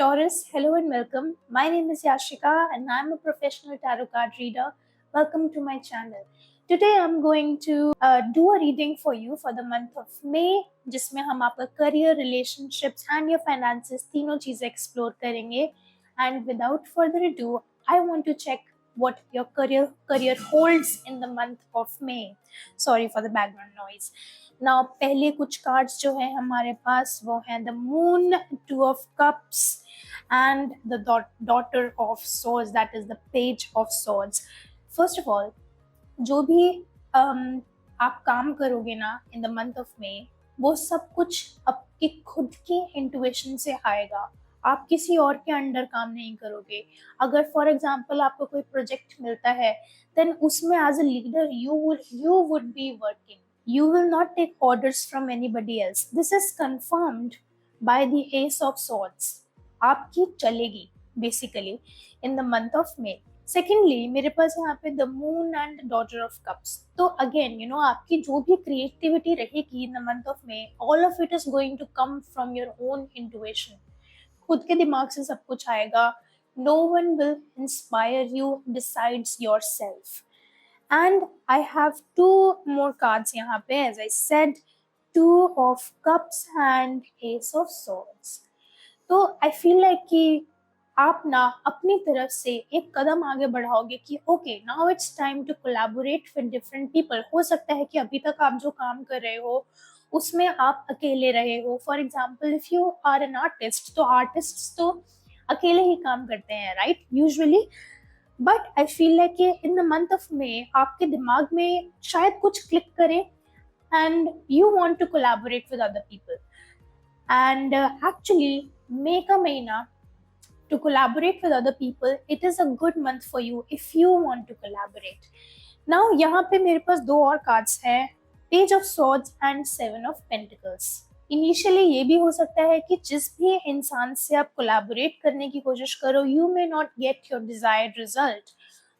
Taurus, hello and welcome. My name is Yashika and I'm a professional tarot card reader. Welcome to my channel. Today I'm going to do a reading for you for the month of May, जिसमें हम आपका career, relationships and your finances तीनों चीजें explore करेंगे. And without further ado, I want to check what your career holds in the month of May. Sorry for the background noise. Now पहले कुछ cards जो है हमारे पास वो हैं the moon, two of cups and the daughter of swords, that is the page of swords. First of all, जो भी आप काम करोगे ना इन द मंथ ऑफ मे, वो सब कुछ आपकी खुद की इंट्यूशन से आएगा. आप किसी और के अंडर काम नहीं करोगे. अगर फॉर एग्जाम्पल आपको कोई प्रोजेक्ट मिलता है, देन उसमें as a leader you would be working. You will not take orders from anybody else. This is confirmed by the Ace of Swords. आपकी चलेगी basically in the month of May. Secondly मेरे पास यहाँ पे the moon and daughter of cups. तो again आपकी जो भी क्रिएटिविटी रहेगी in the month of May, all of it is going to come from your own intuition. खुद के दिमाग से सब कुछ आएगा. No one will inspire you besides yourself. And I have two more cards यहाँ पे, as I said, two of cups and ace of swords. तो I feel like कि आप ना अपनी तरफ से एक कदम आगे बढ़ाओगे कि okay, now it's time to collaborate with different people. हो सकता है कि अभी तक आप जो काम कर रहे हो उसमें आप अकेले रहे हो. For example, if you are an artist, तो आर्टिस्ट तो अकेले ही काम करते हैं, right, usually. But I feel like कि in the month of May आपके दिमाग में शायद कुछ क्लिक करे and you want to collaborate with other people. And actually May का महीना to collaborate with other people, it is a good month for you if you want to collaborate. Now यहाँ पे मेरे पास दो और cards हैं, Page of Swords and Seven of Pentacles. Initially ये भी हो सकता है कि जिस भी इंसान से आप कोलैबोरेट करने की कोशिश करो, you may not get your desired result,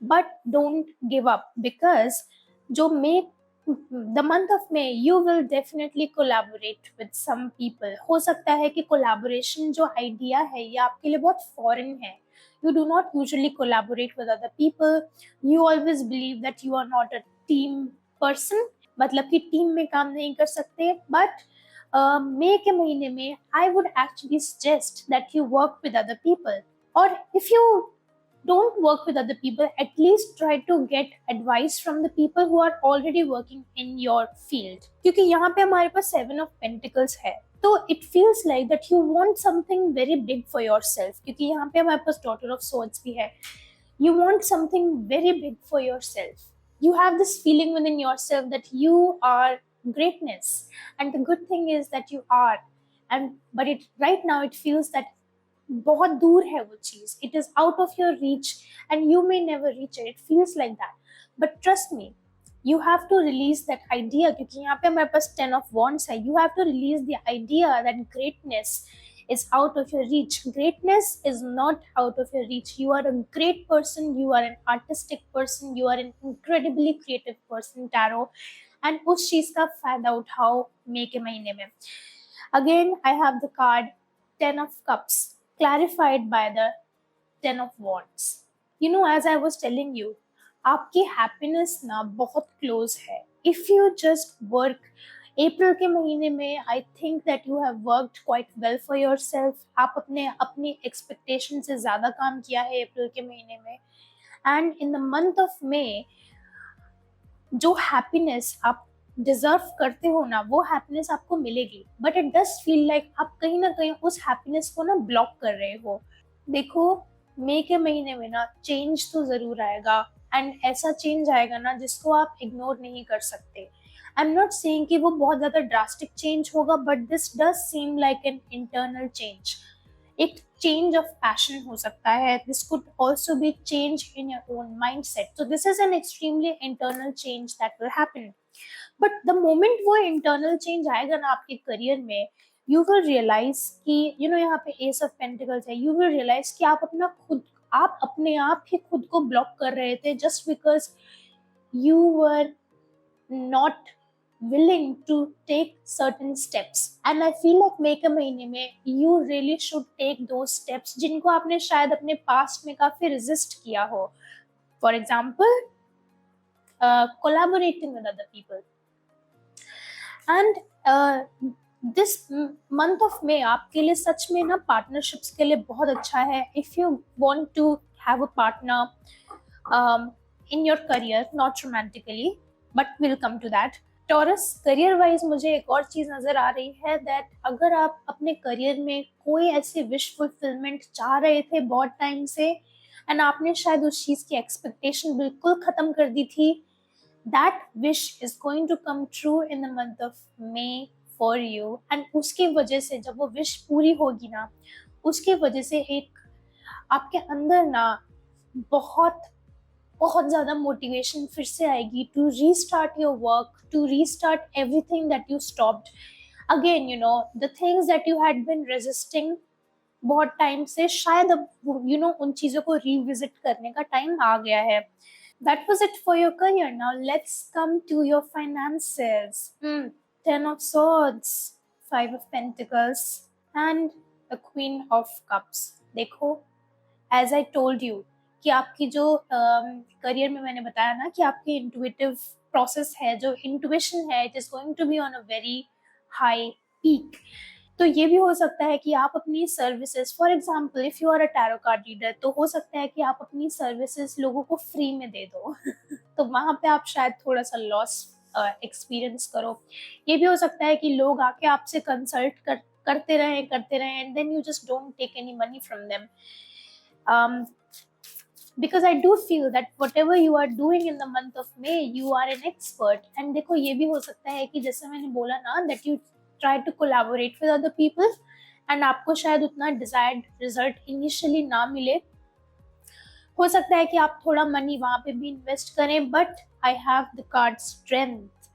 but don't give up, because जो May the month of May you will definitely collaborate with some people. हो सकता है कि कोलैबोरेशन जो आइडिया है ये आपके लिए बहुत फॉरेन है. You do not usually collaborate with other people. You always believe that you are not a team person. मतलब कि टीम में काम नहीं कर सकते. बट मई के महीने में I would actually suggest that you work with other people. और if you don't work with other people, at least try to get advice from the people who are already working in your field. क्योंकि यहाँ पे हमारे पास Seven of Pentacles है, तो it feels like that you want something very big for yourself. क्योंकि यहाँ पे हमारे पास Daughter of Swords भी है. You want something very big for yourself. You have this feeling within yourself that you are greatness, and the good thing is that you are. But right now it feels that बहुत दूर है वो चीज. It is out of your reach and you may never reach it. It feels like that. But trust me, you have to release that idea, क्योंकि यहाँ पे हमारे पास Ten of Wands है. You have to release the idea that greatness is out of your reach. Greatness is not out of your reach. You are a great person. You are an artistic person. You are an incredibly creative person, Tarot. And उस चीज का फायदा उठाओ मई के महीने में. Again, I have the card Ten of Cups, clarified by the Ten of Wands. As I was telling you, आपकी happiness ना बहुत क्लोज है. इफ यू जस्ट वर्क अप्रैल के महीने में, I think that you have worked quite well for your self. आप अपनी expectation से ज़्यादा काम किया है अप्रैल के महीने में. And in the month of मे जो हैप्पीनेस आप डिजर्व करते हो ना, वो हैप्पीनेस आपको मिलेगी. But it does feel like आप कहीं ना कहीं उस हैप्पीनेस को ना ब्लॉक कर रहे हो. देखो, मई के महीने में ना चेंज तो जरूर आएगा, एंड ऐसा चेंज आएगा ना जिसको आप इग्नोर नहीं कर सकते. आई एम नॉट सेइंग कि वो बहुत ज्यादा ड्रास्टिक चेंज होगा, but this does seem like an internal change. एक चेंज ऑफ पैशन हो सकता है. This could also be change in your own mind set. So this is an extremely internal change that will happen. But the moment वो internal change आएगा ना आपके career में, you will realise कि यहाँ पे एस ऑफ पेंटिकल्स है. You will realise कि आप अपने आप ही खुद को ब्लॉक कर रहे थे, just because you were not willing to take certain steps. And I feel like May के महीने में you really should take those steps जिनको आपने शायद अपने past में काफी resist किया हो. For example, collaborating with other people. And this month of May आपके लिए सच में ना partnerships के लिए बहुत अच्छा है. If you want to have a partner in your career, not romantically, but we'll come to that. Taurus career wise मुझे एक और चीज नजर आ रही है दैट अगर आप अपने करियर में कोई ऐसी विश फुलफिलमेंट चाह रहे थे बहुत टाइम से एंड आपने शायद उस चीज की एक्सपेक्टेशन बिल्कुल खत्म कर दी थी, that wish is going to come true in the month of May for you. And उसकी वजह से जब वो विश पूरी होगी ना, उसकी वजह से एक आपके अंदर ना बहुत बहुत ज्यादा मोटिवेशन फिर से आएगी to restart your work, to restart everything that you stopped again. You know the things that you had been resisting बहुत टाइम से, शायद अब उन चीजों को रिविजिट करने का टाइम आ गया है. That was it for your career. Now let's come to your finances. 10 of Swords, 5 of Pentacles, and the Queen of Cups. देखो, as I told you, कि आपकी जो करियर में मैंने बताया ना कि आपकी इंट्यूटिव प्रोसेस है, जो इंट्यूशन है, it is going to be on a very high peak. तो ये भी हो सकता है कि आप अपनी services, for example if you are a tarot card reader, तो हो सकता है कि आप अपनी सर्विसेज लोगों को फ्री में दे दो तो वहां पे आप शायद थोड़ा सा लॉस एक्सपीरियंस करो. ये भी हो सकता है कि लोग आके आपसे कंसल्ट करते रहे and then you just don't take any money from them. Because I do feel that whatever you are doing in the month of May, you are an expert. And देखो ये भी हो सकता है कि जैसे मैंने बोला ना that you try to collaborate with other people and आपको शायद उतना desired result initially ना मिले. हो सकता है कि आप थोड़ा मनी वहां पे भी इन्वेस्ट करें, but I have the card strength.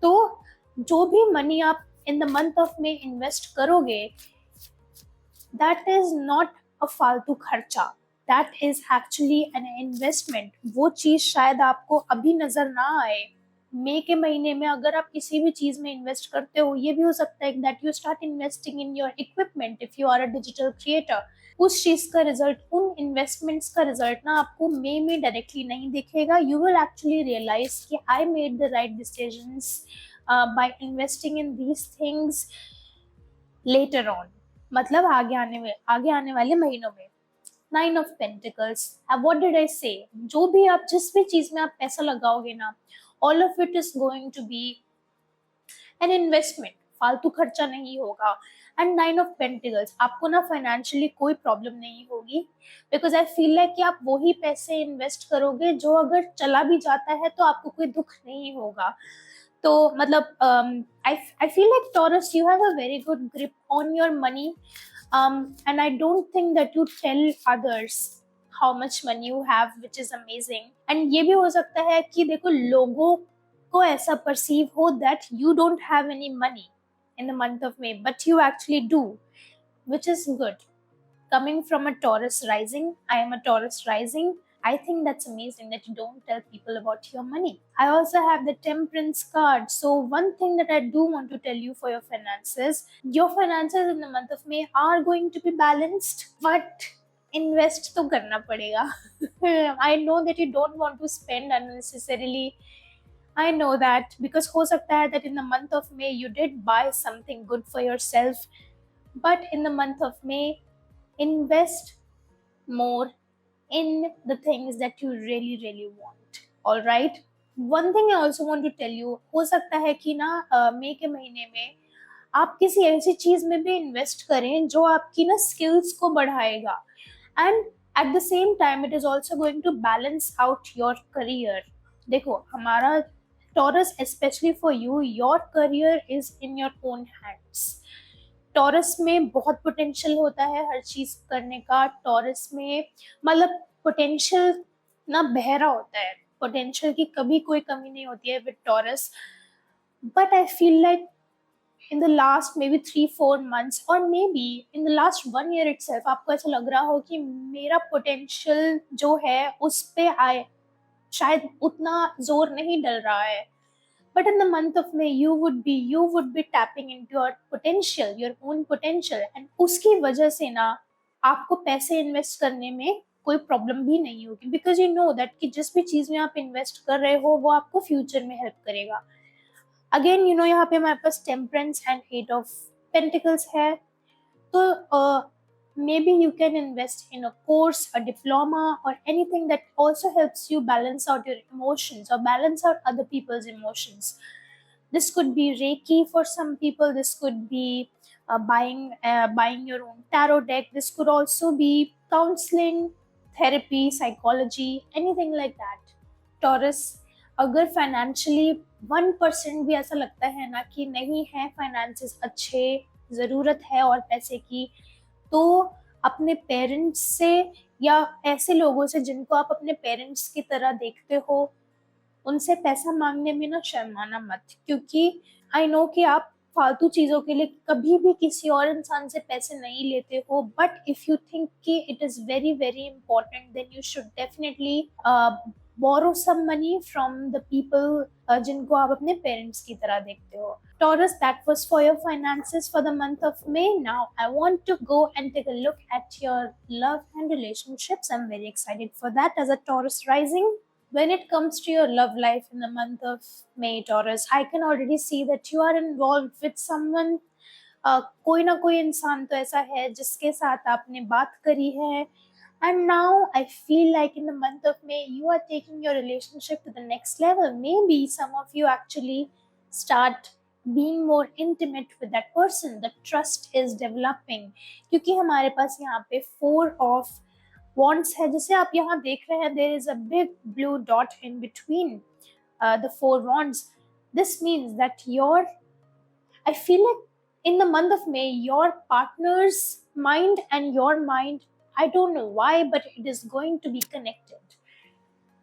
तो जो भी मनी आप in the month of May invest करोगे, that is not a फालतू खर्चा, that is actually an investment. वो चीज शायद आपको अभी नजर ना आए. मई के महीने में अगर आप किसी भी चीज में इन्वेस्ट करते हो, ये भी हो सकता है that you start investing in your equipment if you are a digital creator. उस चीज का रिजल्ट, उन इन्वेस्टमेंट्स का रिजल्ट ना आपको मई में डायरेक्टली नहीं दिखेगा. यू विल एक्चुअली रियलाइज कि I made the right decisions by investing in these things later on, मतलब आगे आने वाले महीनों में. 9 of Pentacles. What did I say? जो भी आप जिस भी चीज में आप पैसा लगाओगे ना, all of it is going to be an investment. फालतू खर्चा नहीं होगा. एंड 9 of Pentacles, आपको ना फाइनेंशियली कोई प्रॉब्लम नहीं होगी, बिकॉज आई फील लाइक कि आप वही पैसे इन्वेस्ट करोगे जो अगर चला भी जाता है तो आपको कोई दुख नहीं होगा. तो मतलब आई feel like taurus, you have a very good grip on your money. And I don't think that you tell others how much money you have, which is amazing. And ये भी हो सकता है कि देखो लोगों को ऐसा perceive हो that you don't have any money in the month of May, but you actually do, which is good. Coming from a Taurus rising, I am a Taurus rising. I think that's amazing that you don't tell people about your money. I also have the Temperance card. So one thing that I do want to tell you for your finances in the month of May are going to be balanced, but invest तो करना पड़ेगा. I know that you don't want to spend unnecessarily. I know that because हो सकता है that in the month of May you did buy something good for yourself, but in the month of May, invest more in the things that you really want. All right. One thing I also want to tell you, हो सकता है कि ना मई के महीने में आप किसी ऐसी चीज में भी इन्वेस्ट करें जो आपकी ना स्किल्स को बढ़ाएगा, and at the same time it is also going to balance out your career. देखो हमारा Taurus, specially for you, your career is in your own hands. Taurus में बहुत पोटेंशियल होता है हर चीज करने का. टॉरस में मतलब पोटेंशियल ना बहरा होता है, पोटेंशियल की कभी कोई कमी नहीं होती है with taurus. But I feel like in the last maybe 3-4 months or maybe in the last 1 year itself आपको ऐसा लग रहा हो कि मेरा पोटेंशियल जो है उस पे आए शायद उतना जोर नहीं डल रहा है. But in the month of May, you would be tapping into your own potential, and उसकी वजह से ना आपको पैसे इन्वेस्ट करने में कोई प्रॉब्लम भी नहीं होगी, बिकॉज यू नो दैट कि जिस भी चीज में आप इन्वेस्ट कर रहे हो वो आपको फ्यूचर में हेल्प करेगा. अगेन यू नो यहाँ पे हमारे पास temperance and eight of pentacles है. तो maybe you can invest in a course, a diploma, or anything that also helps you balance out your emotions or balance out other people's emotions. This could be Reiki for some people. This could be buying your own tarot deck. This could also be counseling, therapy, psychology, anything like that. Taurus, अगर financially 1% भी ऐसा लगता है ना कि नहीं है, finances अच्छे, ज़रूरत है और पैसे की, तो अपने पेरेंट्स से या ऐसे लोगों से जिनको आप अपने पेरेंट्स की तरह देखते हो, उनसे पैसा मांगने में ना शर्माना मत, क्योंकि आई नो कि आप फालतू चीजों के लिए कभी भी किसी और इंसान से पैसे नहीं लेते हो, बट इफ यू थिंक कि it is very very important, then you should definitely borrow some money from the people जिनको आप अपने पेरेंट्स की तरह देखते हो. Taurus, that was for your finances for the month of May. Now I want to go and take a look at your love and relationships. I'm very excited for that as a Taurus rising. When it comes to your love life in the month of May, Taurus, I can already see that you are involved with someone. कोई ना कोई इंसान तो ऐसा है जिसके साथ आपने बात करी है, and now I feel like in the month of May you are taking your relationship to the next level. Maybe some of you actually start being more intimate with that person. The trust is developing, क्योंकि हमारे पास यहाँ पे 4 of wands है, जैसे आप यहाँ देख रहे हैं, there is a big blue dot in between the 4 wands. This means that I feel like in the month of May, your partner's mind and your mind, I don't know why, but it is going to be connected.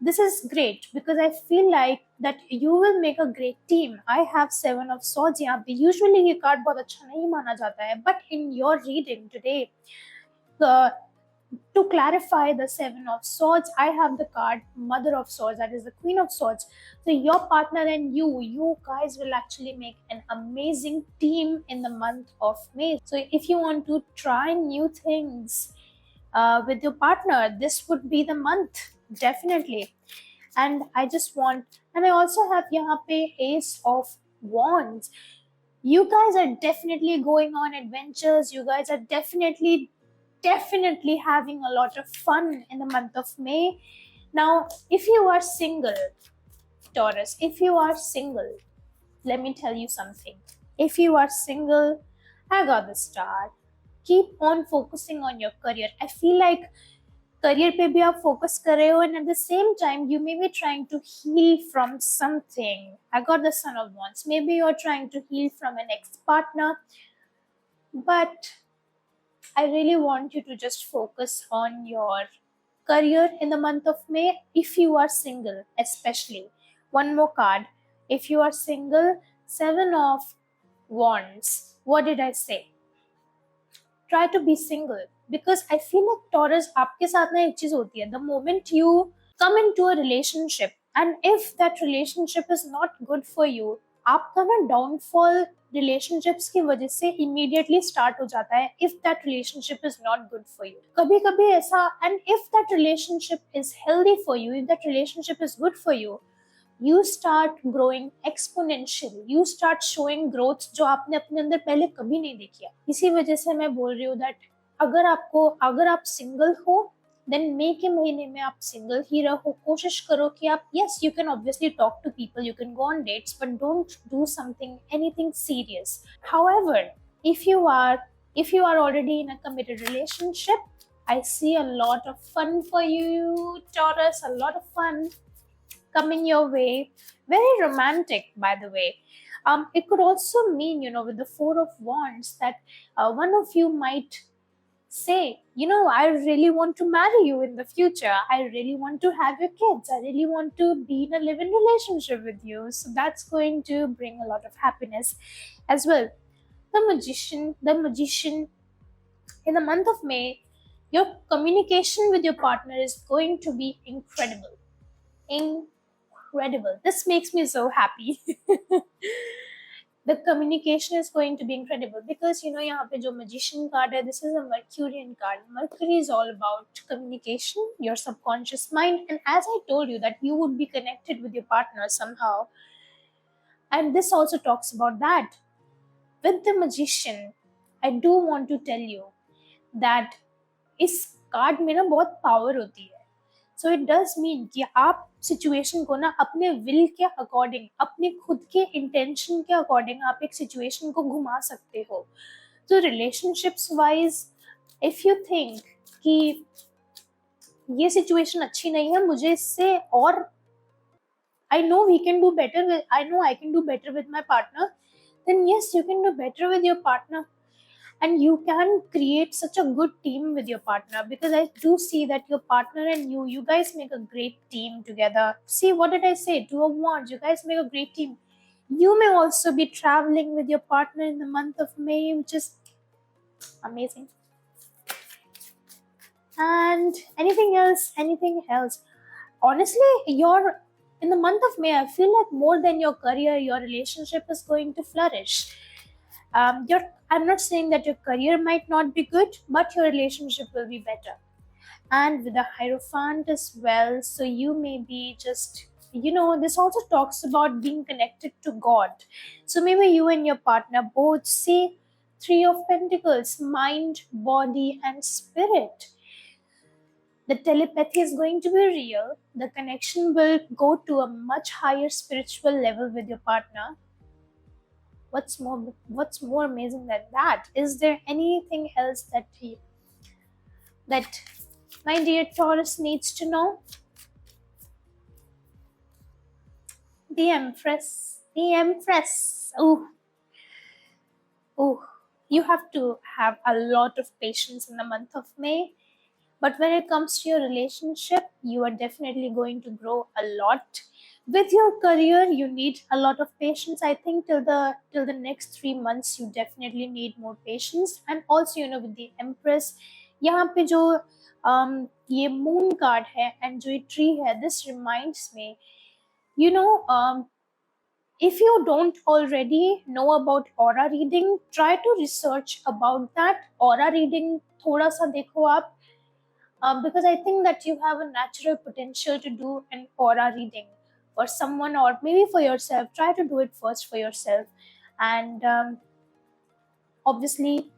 This is great because I feel like that you will make a great team. I have 7 of swords यहाँ पे. Usually ये card बहुत अच्छा नहीं माना जाता है, but in your reading today, to clarify the 7 of swords, I have the card Mother of Swords, that is the Queen of Swords. So your partner and you guys will actually make an amazing team in the month of May. So if you want to try new things with your partner, this would be the month, definitely. And I also have यहाँ पे Ace of Wands. You guys are definitely going on adventures. You guys are definitely having a lot of fun in the month of May. Now, if you are single, Taurus, if you are single, let me tell you something. If you are single, I got the star. Keep on focusing on your career. I feel like career पे भी आप focus कर रहे हो, and at the same time you may be trying to heal from something. I got the Son of Wands. Maybe you're trying to heal from an ex-partner, but I really want you to just focus on your career in the month of May. If you are single, especially. One more card. If you are single, 7 of Wands. What did I say? Try to be single, because I feel like Taurus, आपके साथ ना एक चीज होती है, the moment you come into a relationship and if that relationship is not good for you, आपका ना downfall relationships की वजह से immediately start हो जाता है if that relationship is not good for you. कभी कभी ऐसा, and if that relationship is healthy for you, if that relationship is good for you, you start growing exponentially. You start showing growth जो आपने अपने अंदर पहले कभी नहीं देखी है. इसी वजह से मैं बोल रही हूँ that अगर आप सिंगल हो, then मई के महीने में आप सिंगल ही रहो. कोशिश करो कि आप, yes, you can obviously talk to people, you can go on dates, but don't do anything serious. However, if you are already in a committed relationship, I see a lot of fun for you, Taurus, a lot of fun coming your way. Very romantic, by the way. It could also mean, with the 4 of Wands, that one of you might say, I really want to marry you in the future. I really want to have your kids. I really want to be in a live-in relationship with you. So that's going to bring a lot of happiness as well. The Magician, in the month of May, your communication with your partner is going to be incredible. incredible. This makes me so happy. The communication is going to be incredible because यहाँ पे जो magician card है, this is a Mercurian card. Mercury is all about communication, your subconscious mind, and as I told you that you would be connected with your partner somehow, and this also talks about that. With the magician, I do want to tell you that इस card में ना बहुत power होती है. So it does mean कि आप situation को ना अपने विल के अकॉर्डिंग, अपने खुद के इंटेंशन के अकॉर्डिंग आप एक सिचुएशन को घुमा सकते हो. तो relationships wise if you think कि ये सिचुएशन अच्छी नहीं है, मुझे इससे और I know we can do better with, I know I can do better with my partner, then yes, you can do better with your partner. And you can create such a good team with your partner, because I do see that your partner and you guys make a great team together. See, what did I say? 2 of Wands, you guys make a great team. You may also be traveling with your partner in the month of May, which is amazing. And anything else? Honestly, in the month of May, I feel like more than your career, your relationship is going to flourish. I'm not saying that your career might not be good, but your relationship will be better. And with the Hierophant as well, so you may be just, this also talks about being connected to God. So maybe you and your partner both see 3 of Pentacles, mind, body, and spirit. The telepathy is going to be real. The connection will go to a much higher spiritual level with your partner. What's more amazing than that? Is there anything else that my dear Taurus needs to know? The Empress. Oh, you have to have a lot of patience in the month of May. But when it comes to your relationship, you are definitely going to grow a lot. With your career, you need a lot of patience. I think till the next 3 months, you definitely need more patience. And also, with the Empress, यहाँ पे जो ये moon card है and जो ये tree है, this reminds me, if you don't already know about aura reading, try to research about that. Aura reading थोड़ा सा देखो आप. Because I think that you have a natural potential to do an aura reading for someone or maybe for yourself. Try to do it first for yourself. And obviously,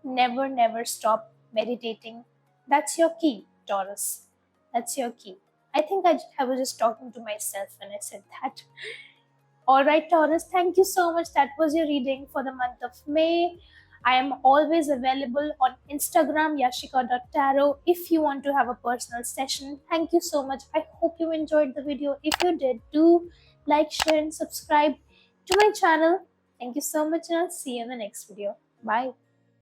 never stop meditating. That's your key, Taurus. That's your key. I think I was just talking to myself when I said that. All right, Taurus, thank you so much. That was your reading for the month of May. I am always available on Instagram, yashika.tarot, if you want to have a personal session. Thank you so much. I hope you enjoyed the video. If you did, do like, share, and subscribe to my channel. Thank you so much, and I'll see you in the next video. Bye.